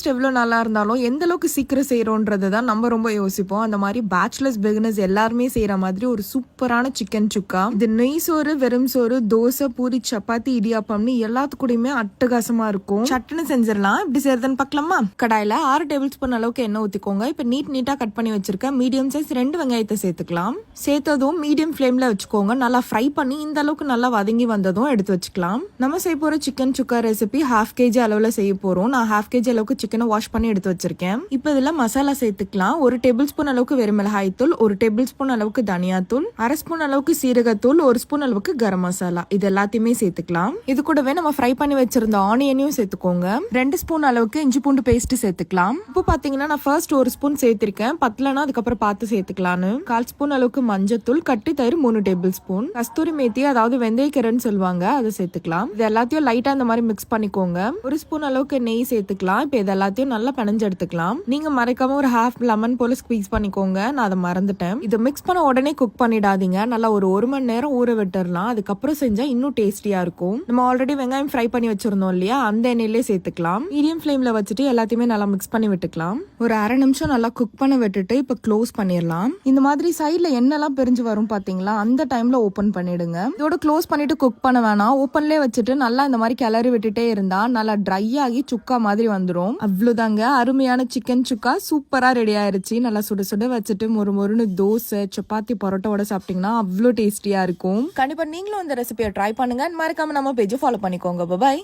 Taste எவ்வளோ நல்லா இருந்தாலும் எந்த அளவுக்கு சீக்கிரம் செய்யறோன்றது தான் நம்ம ரொம்ப யோசிப்போம். அந்த மாதிரி பேச்சுலர்ஸ் பிகினர்ஸ் எல்லாருமே செய்யற மாதிரி ஒரு சூப்பரான சிக்கன் சுக்கா. இது நெய் சோறு, வெறும் சோறு, தோசை, பூரி, சப்பாத்தி, இடியாப்பம்னு எல்லாத்துக்கூடயுமே அட்டகாசமா இருக்கும். சட்டுன்னு செஞ்சிடலாம். இப்படி செய்யறதுன்னு பார்க்கலாமா? கடாயில 6 டேபிள் ஸ்பூன் அளவுக்கு எண்ணெய் ஊத்திக்கோங்க. இப்ப நீட்டா கட் பண்ணி வச்சிருக்க மீடியம் சைஸ் 2 வெங்காயத்தை சேர்த்துக்கலாம். சேர்த்ததும் மீடியம் ஃபிளேம்ல வச்சுக்கோங்க. நல்லா ஃப்ரை பண்ணி இந்த அளவுக்கு நல்லா வதங்கி வந்ததும் எடுத்து வச்சுக்கலாம். நம்ம செய்ய போற சிக்கன் சுக்கா ரெசிபி 1/2 kg அளவுல செய்ய போறோம். நான் 1/2 kg அளவுக்கு சிக்கனை வாஷ் பண்ணி எடுத்து வச்சிருக்கேன். இப்போ இதுல மசாலா சேர்த்துக்கலாம். 1 டேபிள் ஸ்பூன் அளவுக்கு வெறும் மிளகாய் தூள், 1 டேபிள் ஸ்பூன் அளவுக்கு தனியா தூள், 1/2 ஸ்பூன் அளவுக்கு சீரகத்தூள், 1 ஸ்பூன் அளவுக்கு கரம் மசாலா, இது எல்லாத்தையுமே சேர்த்துக்கலாம். இது கூடவே நம்ம ஃப்ரை பண்ணி வச்சிருந்த ஆனியனையும் சேர்த்துக்கோங்க. 2 ஸ்பூன் அளவுக்கு இஞ்சி பூண்டு பேஸ்ட் சேர்த்துக்கலாம். இப்போ பாத்தீங்கன்னா நான் ஃபர்ஸ்ட் 1 ஸ்பூன் சேர்த்திருக்கேன். பத்தலனா அதுக்கப்புறம் பார்த்து சேர்த்துக்கலான்னு. 1/4 ஸ்பூன் அளவுக்கு மஞ்சத்தூள், கட்டி தயிர் 3 டேபிள் ஸ்பூன், கஸ்தூரி மேத்தி அதாவது வெந்தயக்கீரைன்னு சொல்லுவாங்க, அதை சேர்த்துக்கலாம். இது எல்லாத்தையும் லைட்டா இந்த மாதிரி மிக்ஸ் பண்ணிக்கோங்க. 1 ஸ்பூன் அளவுக்கு நெய் சேர்த்துக்கலாம். இப்போ இது எல்லாத்தையும் நல்லா பிணைஞ்சு எடுத்துக்கலாம். நீங்க மறைக்காம ஒரு 1/2 லெமன் போல ஸ்குவீஸ் பண்ணிக்கோங்க. நான் அதை மறந்துட்டேன். இதை மிக்ஸ் பண்ண உடனே குக் பண்ணிடாதீங்க. நல்லா ஒரு 1 மணி நேரம் ஊற விட்டுறலாம். அதுக்கப்புறம் செஞ்சா இன்னும் டேஸ்டியா இருக்கும். நம்ம ஆல்ரெடி வெங்காயம் ஃப்ரை பண்ணி வச்சிருந்தோம் இல்லையா, அந்த எண்ணெயிலே சேர்த்துக்கலாம். மீடியம் ஃபிளேம்ல வச்சுட்டு எல்லாத்தையுமே நல்லா மிக்ஸ் பண்ணி விட்டுக்கலாம். ஒரு 1/2 நிமிஷம் நல்லா குக் பண்ண விட்டுட்டு இப்போ க்ளோஸ் பண்ணிடலாம். இந்த மாதிரி சைட்ல எண்ணெய்லாம் பிரிஞ்சு வரும் பாத்தீங்களா, அந்த டைம்ல ஓபன் பண்ணிடுங்க. இதோட க்ளோஸ் பண்ணிட்டு குக் பண்ண வேணாம். ஓப்பன்லேயே வச்சுட்டு நல்லா இந்த மாதிரி கிளறி விட்டுட்டே இருந்தா நல்லா ட்ரை ஆகி சுக்கா மாதிரி வந்துடும். அவ்வளவுதாங்க, அருமையான சிக்கன் சுக்கா சூப்பரா ரெடி ஆயிருச்சு. நல்லா சுட சுட வச்சுட்டு மொறுன்னு தோசை, சப்பாத்தி, பரோட்டாவோட சாப்பிட்டீங்கன்னா அவ்வளோ டேஸ்டியா இருக்கும். கண்டிப்பா நீங்களும் இந்த ரெசிபியை ட்ரை பண்ணுங்க. மறக்காம நம்ம பேஜை ஃபாலோ பண்ணிக்கோங்க. பாய்.